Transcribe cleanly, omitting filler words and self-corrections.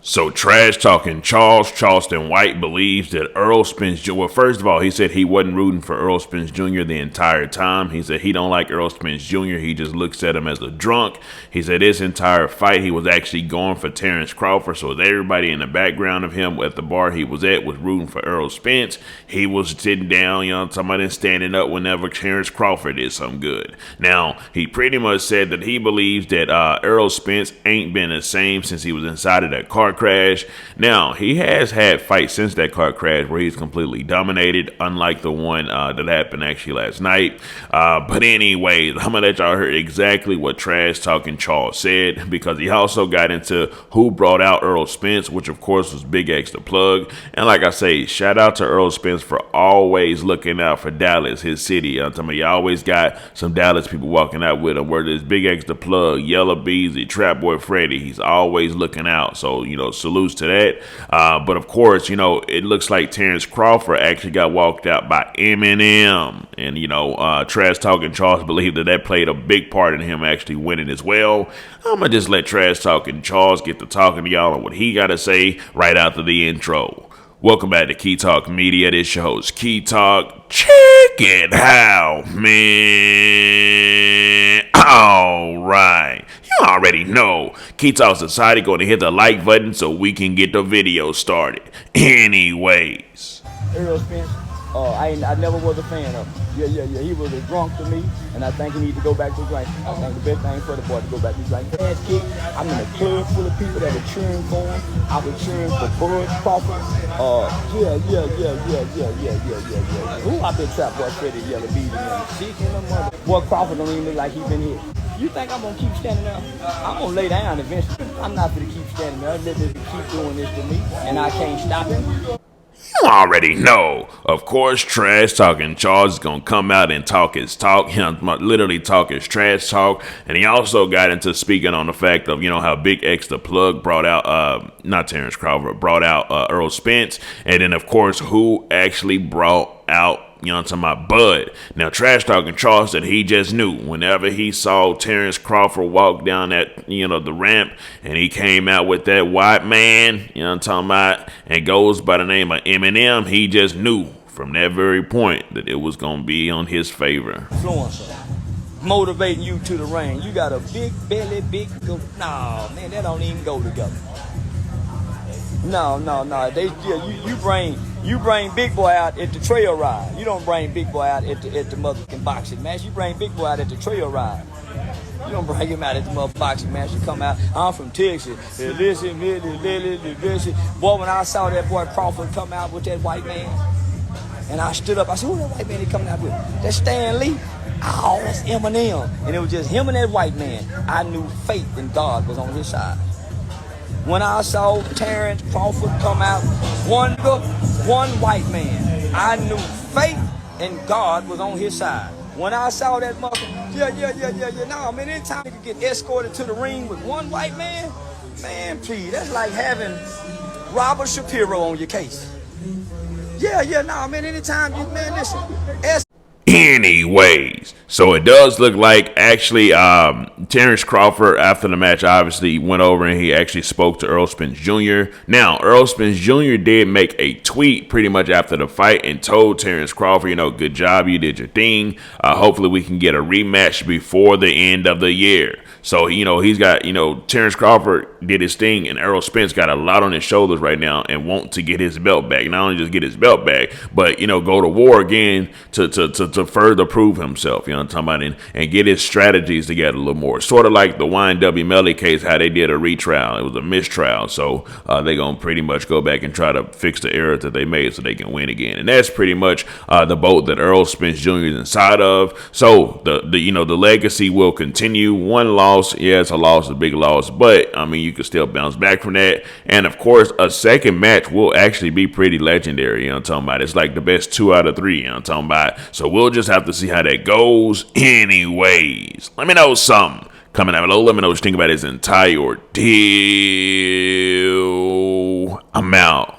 So trash talking Charleston White believes that Errol Spence Jr. Well, first of all, he said he wasn't rooting for Errol Spence Jr. the entire time. He said he don't like Errol Spence Jr. He just looks at him as a drunk. He said this entire fight he was actually going for Terrence Crawford. So everybody in the background of him at the bar he was at was rooting for Errol Spence. He was sitting down, somebody standing up whenever Terrence Crawford did something good. Now, he pretty much said that he believes that Errol Spence ain't been the same since he was inside of that car crash. Now, he has had fights since that car crash where he's completely dominated, unlike the one that happened actually last night. But anyways, I'm gonna let y'all hear exactly what trash talking Charles said, because he also got into who brought out Errol Spence, which of course was BigXThaPlug. And like I say, shout out to Errol Spence for always looking out for Dallas, his city. I'm telling you, always got some Dallas people walking out with him, whether it's BigXThaPlug, Yella, Beezy, Trapboy, Freddy. He's always looking out. So, salutes to that. But of course, it looks like Terrence Crawford actually got walked out by Eminem. And, trash talking Charles believed that played a big part in him actually winning as well. I'm going to just let trash talking Charles get to talking to y'all on what he got to say right after the intro. Welcome back to Key Talk Media. This your host, Key Talk. Check it out, man. All right. You already know. Key Talk Society going to hit the like button so we can get the video started. Anyways. Errol Spence, I never was a fan of him. Yeah. He was a drunk to me, and I think he needs to go back to drinking. I think the best thing for the boy to go back to drinking. Ass kick. I'm in a club full of people that are cheering for him. I was cheering for Bud Crawford. Yeah. Ooh, I been Trapboy, Freddy, Yella, Beezy, and SiCK and them mother. Boy, Crawford don't even look like he been hit. You think I'm gonna keep standing there? I'm gonna lay down eventually. I'm not gonna keep standing there. Let this keep doing this to me, and I can't stop him. You already know. Of course, trash talking Charles is gonna come out and talk his talk. Literally talk his trash talk. And he also got into speaking on the fact of, how BigXThaPlug brought out, not Terrence Crawford, brought out Errol Spence. And then, of course, who actually brought out, talking about Bud. Now, trash talking Charles said he just knew whenever he saw Terrence Crawford walk down that, the ramp, and he came out with that white man, talking about, and goes by the name of Eminem, he just knew from that very point that it was going to be on his favor. Influencer, motivating you to the ring. You got a big belly, no, man, that don't even go together. No. You bring Big Boy out at the trail ride. You don't bring Big Boy out at the motherfucking boxing match. You bring Big Boy out at the trail ride. You don't bring him out at the motherfucking boxing match. You come out, I'm from Texas. Listen. Boy, when I saw that boy Crawford come out with that white man, and I stood up, I said, who that white man he coming out with? That's Stan Lee. Oh, that's Eminem. And it was just him and that white man. I knew faith in God was on his side. When I saw Terrence Crawford come out, one white man, I knew faith and God was on his side. When I saw that motherfucker, yeah. No, man, anytime you could get escorted to the ring with one white man, please, that's like having Robert Shapiro on your case. Yeah, no, man, anytime you, listen. Anyways, so it does look like actually Terrence Crawford after the match obviously went over and he actually spoke to Errol Spence Jr. Now, Errol Spence Jr. did make a tweet pretty much after the fight and told Terrence Crawford, good job, you did your thing. Hopefully we can get a rematch before the end of the year. So, he's got, Terrence Crawford did his thing and Errol Spence got a lot on his shoulders right now and want to get his belt back. Not only just get his belt back, but, go to war again to further prove himself, what I'm talking about, and get his strategies together a little more. Sort of like the YNW Melly case, how they did a retrial. It was a mistrial. So they're going to pretty much go back and try to fix the error that they made so they can win again. And that's pretty much the boat that Errol Spence Jr. is inside of. So the legacy will continue. One loss, yeah, it's a loss, a big loss, but you can still bounce back from that. And of course, a second match will actually be pretty legendary. You know what I'm talking about? It's like the best 2 out of 3. You know what I'm talking about? So we'll just have to see how that goes. Anyways, let me know something. Comment down below. Let me know what you think about his entire ordeal. I'm out.